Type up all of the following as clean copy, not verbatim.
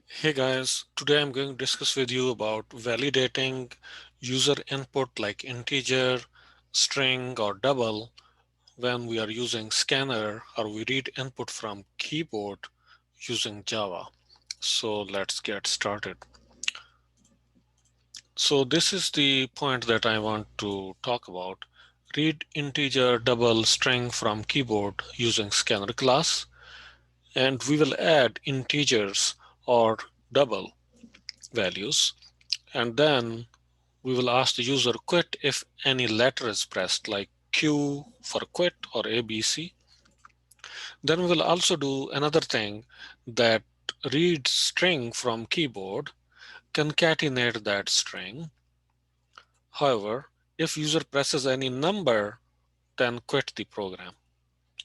Hey guys, today I'm going to discuss with you about validating user input like integer, string, or double when we are using scanner or we read input from keyboard using Java. So let's get started. So this is the point that I want to talk about. Read integer, double, string from keyboard using scanner class, and we will add integers or double values, and then we will ask the user quit if any letter is pressed, like Q for quit or ABC. Then we will also do another thing, that read string from keyboard, concatenate that string. However, if user presses any number, then quit the program.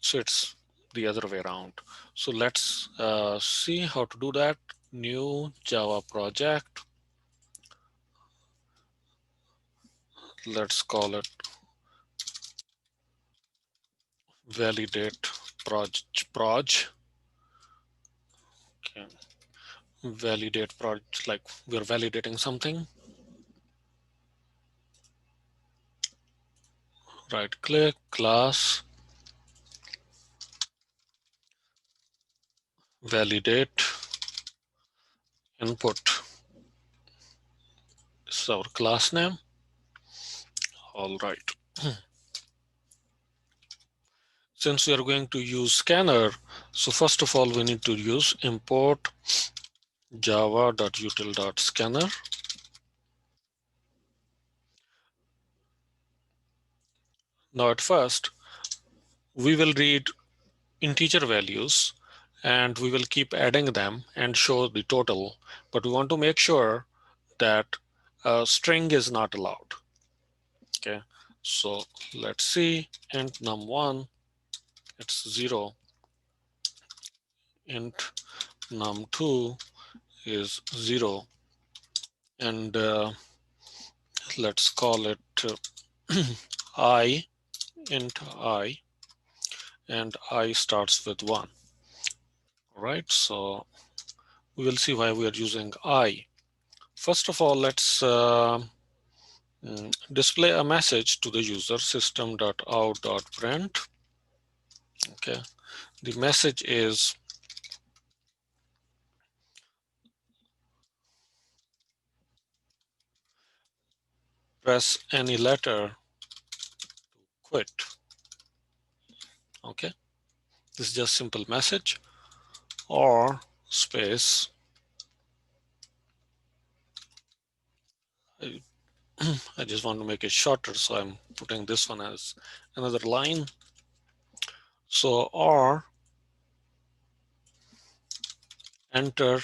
So it's the other way around. So let's see how to do that. New Java project. Let's call it validate proj. Okay. Validate project, like we're validating something. Right click, class, validate input. This is our class name. All right. Since we are going to use scanner, so first of all we need to use import java.util.scanner. Now at first we will read integer values and we will keep adding them and show the total, but we want to make sure that a string is not allowed. Okay, so let's see, int num1, it's 0, int num2 is 0, and let's call it I, int I, and I starts with 1. All right, so we will see why we are using I. First of all, let's display a message to the user, system.out.print. Okay, the message is press any letter to quit. Okay, this is just simple message, or space. I, I just want to make it shorter, so I'm putting this one as another line. So or enter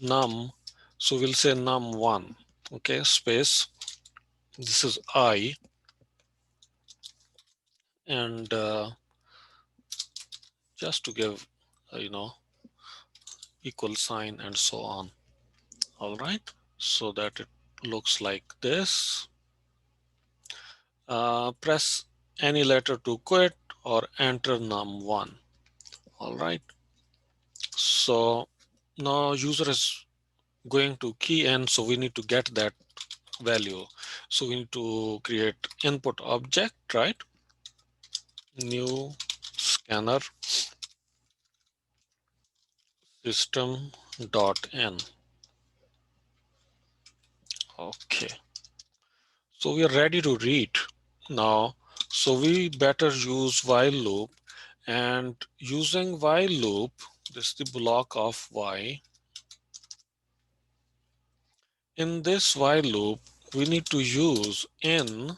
num, so we'll say num1. Okay, space, this is I, and just to give equal sign and so on. All right, so that it looks like this. Press any letter to quit or enter num1. All right, so now user is going to key in, so we need to get that value. So we need to create input object, right? New scanner system.in. Okay, so we are ready to read now. So we better use while loop, and using while loop, this is the block of y. In this while loop, we need to use in,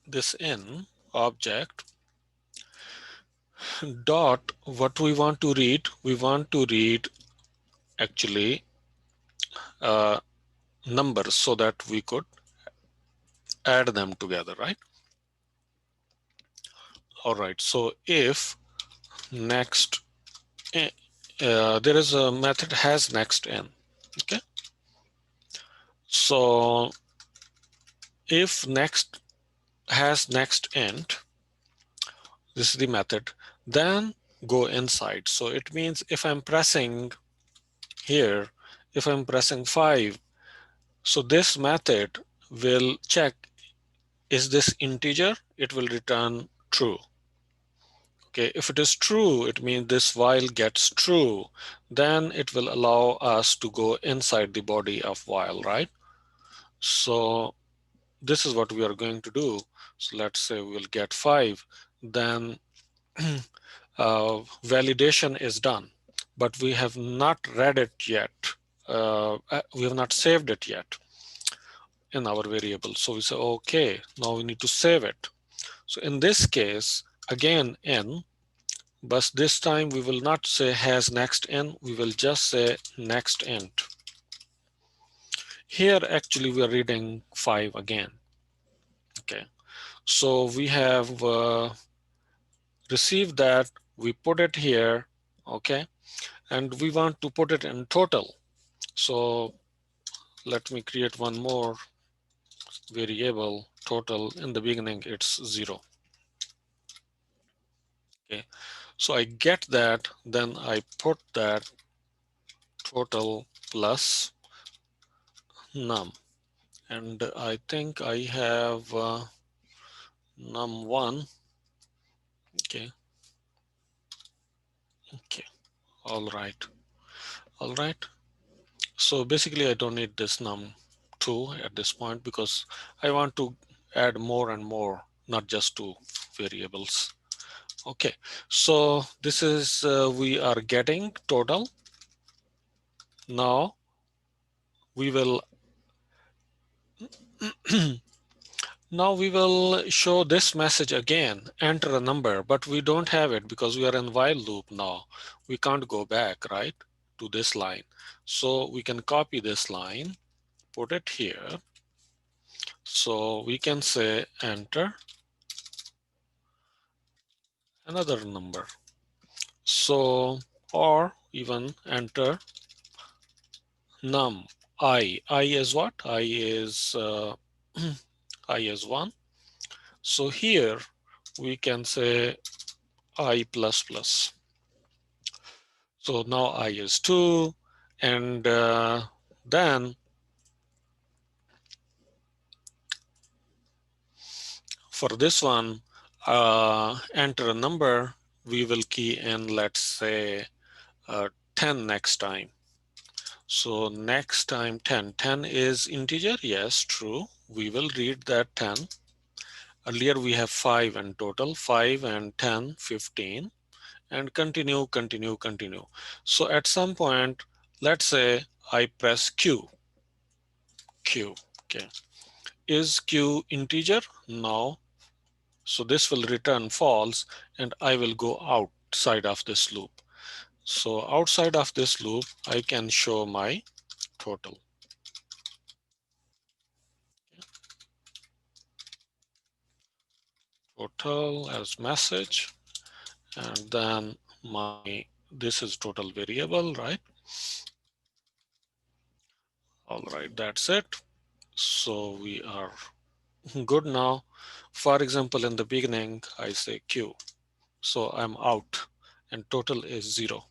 this in object dot, what we want to read, we want to read actually numbers so that we could add them together, right? All right, so if next, there is a method has next in. Okay, so if next has next int, this is the method, then go inside. So it means if I'm pressing here, if I'm pressing 5, so this method will check, is this integer? It will return true. Okay, if it is true, it means this while gets true. Then it will allow us to go inside the body of while, right? So this is what we are going to do. So let's say we'll get 5. Then validation is done, but we have not read it yet. We have not saved it yet in our variable. So we say, okay, now we need to save it. So in this case, again, n, but this time we will not say has next n, we will just say next int. Here, actually, we are reading 5 again. Okay, so we have received that, we put it here, okay, and we want to put it in total. So let me create one more variable, total. In the beginning, it's 0. Okay, so I get that, then I put that total plus num. And I think I have num1. Okay, okay, all right, all right. So basically, I don't need this num2 at this point because I want to add more and more, not just 2 variables. Okay, so this is, we are getting total. Now we will now we will show this message again, enter a number, but we don't have it because we are in while loop now. We can't go back, right, to this line. So we can copy this line, put it here. So we can say enter another number. So, or even enter num I. I is what? I is I is 1. So here we can say I plus plus. So now I is 2, and then for this one, enter a number. We will key in, let's say, 10 next time. So next time 10. 10 is integer. Yes, true. We will read that 10. Earlier we have 5 in total, 5 and 10, 15, and continue, continue, continue. So at some point, let's say I press Q. Q. Okay. Is Q integer? No. So this will return false, and I will go outside of this loop. So outside of this loop, I can show my total. Total as message, and then my, this is total variable, right? All right, that's it. So we are good now. For example, in the beginning, I say Q. So I'm out, and total is 0,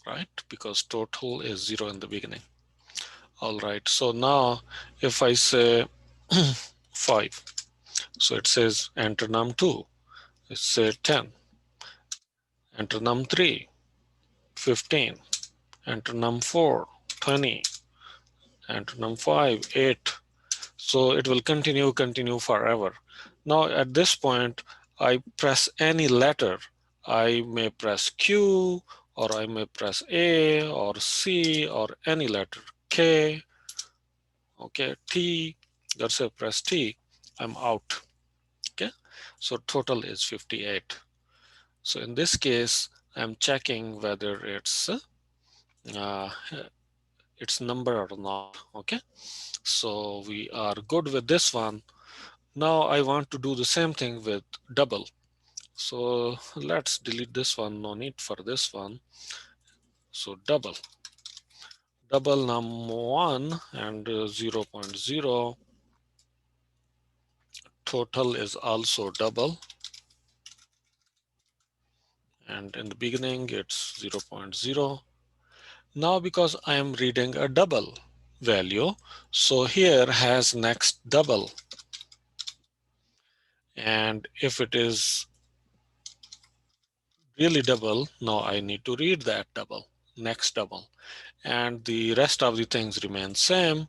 right? Because total is 0 in the beginning. All right, so now if I say 5, so it says enter num2, it says 10, enter num3, 15, enter num4, 20, enter num5, 8. So it will continue forever. Now at this point, I press any letter. I may press Q, or I may press A, or C, or any letter, K, okay, T. Let's say press T, I'm out. Okay, so total is 58. So in this case, I'm checking whether uh, it's number or not. Okay, so we are good with this one. Now I want to do the same thing with double. So let's delete this one, no need for this one. So double num1 and 0 0.0. Total is also double, and in the beginning it's 0.0. Now because I am reading a double value, so here has next double, and if it is really double, now I need to read that double, next double, and the rest of the things remain same.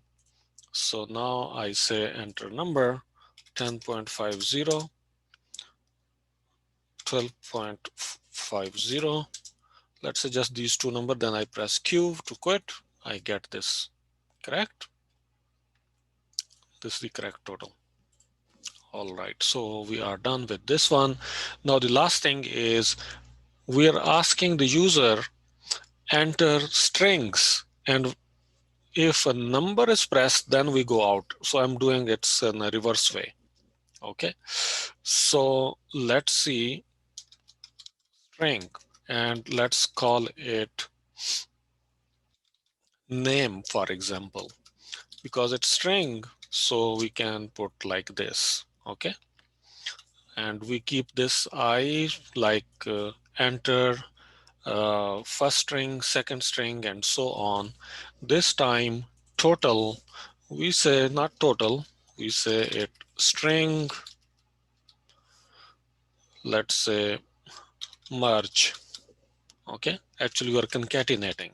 So now I say enter number 10.50, 12.50. Let's say just these two numbers, then I press Q to quit. I get this correct. This is the correct total. All right, so we are done with this one. Now the last thing is we are asking the user enter strings, and if a number is pressed, then we go out. So I'm doing it in a reverse way. Okay, so let's see string, and let's call it name, for example, because it's string, so we can put like this. Okay, and we keep this I like enter first string, second string, and so on. This time total, we say not total, we say it string, let's say merge. Okay, actually we are concatenating.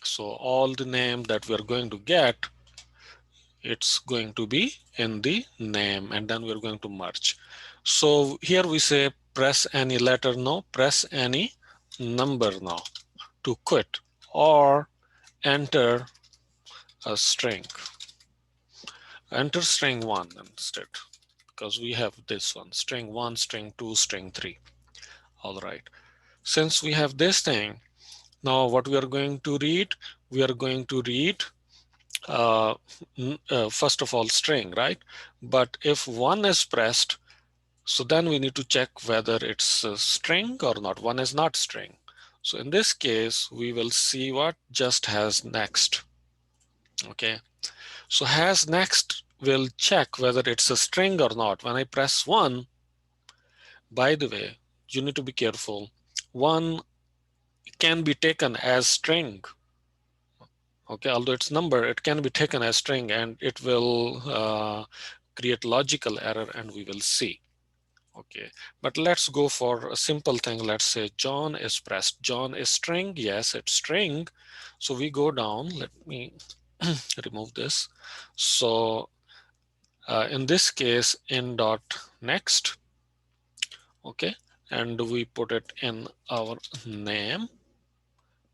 So all the name that we are going to get, it's going to be in the name, and then we're going to merge. So here we say press any letter now, press any number now to quit, or enter a string. Enter string 1 instead, because we have this one, string 1, string 2, string 3. All right. Since we have this thing, now what we are going to read, we are going to read first of all string, right? But if 1 is pressed, so then we need to check whether it's a string or not. 1 is not string. So in this case, we will see what just has next. Okay. So has next will check whether it's a string or not. When I press 1, by the way, you need to be careful. 1 can be taken as string. Okay, although it's number, it can be taken as string, and it will create logical error, and we will see. Okay, but let's go for a simple thing. Let's say John is pressed. John is string. Yes, it's string. So we go down. Let me remove this. So in this case, in dot next. Okay, and we put it in our name,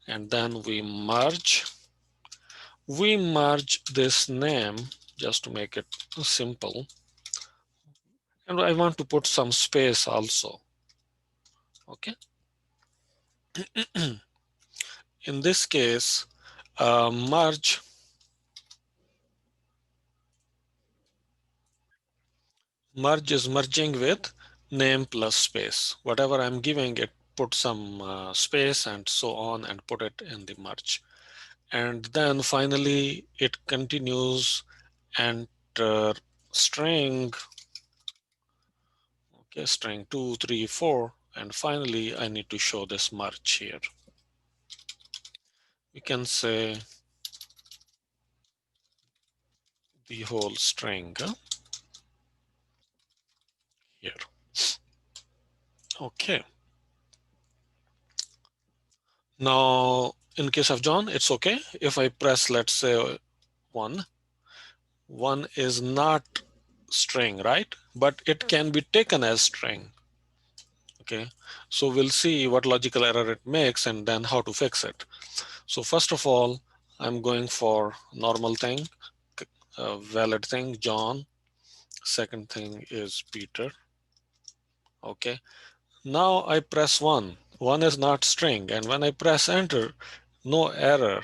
and then we merge. We merge this name just to make it simple. And I want to put some space also. Okay. In this case, merge is merging with name plus space. Whatever I'm giving it, put some space and so on, and put it in the merge. And then finally it continues enter string. Okay, string 2, 3, 4, and finally I need to show this merge here. We can say the whole string here. Okay. Now, in case of John, it's okay. If I press, let's say 1, 1 is not string, right? But it can be taken as string. Okay. So we'll see what logical error it makes and then how to fix it. So first of all, I'm going for normal thing, valid thing, John. Second thing is Peter. Okay. Now I press 1. 1 is not string. And when I press enter, no error.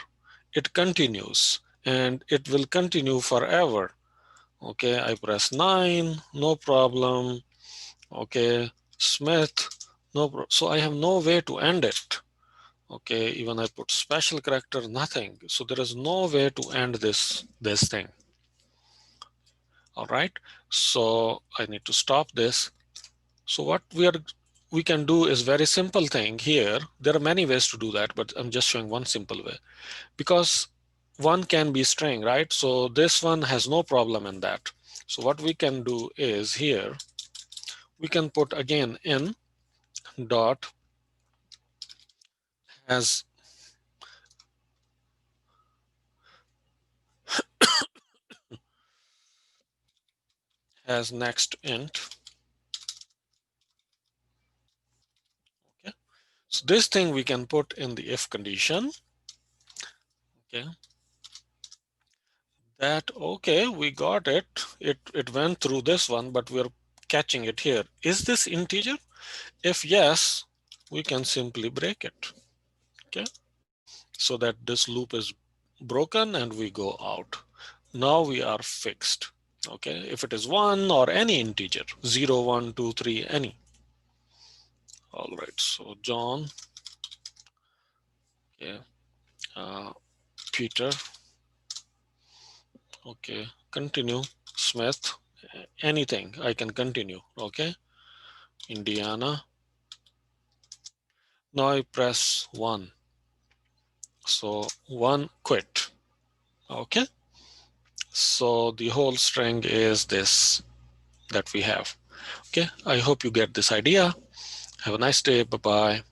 It continues and it will continue forever. Okay. I press 9, no problem. Okay. Smith, no problem. So I have no way to end it. Okay. Even I put special character, nothing. So there is no way to end this thing. All right. So I need to stop this. So what we are we can do is very simple thing here. There are many ways to do that, but I'm just showing one simple way, because one can be string, right? So this one has no problem in that. So what we can do is here, we can put again in dot as next int. Okay. So this thing we can put in the if condition. Okay. That, okay, we got it. It went through this one, but we're catching it here. Is this integer? If yes, we can simply break it. Okay. So that this loop is broken and we go out. Now we are fixed. Okay. If it is one or any integer, 0, 1, 2, 3, any. All right. So John, yeah, Peter, okay, continue, Smith, anything I can continue. Okay. Indiana. Now I press 1. So 1 quit. Okay. So the whole string is this that we have. Okay. I hope you get this idea. Have a nice day. Bye-bye.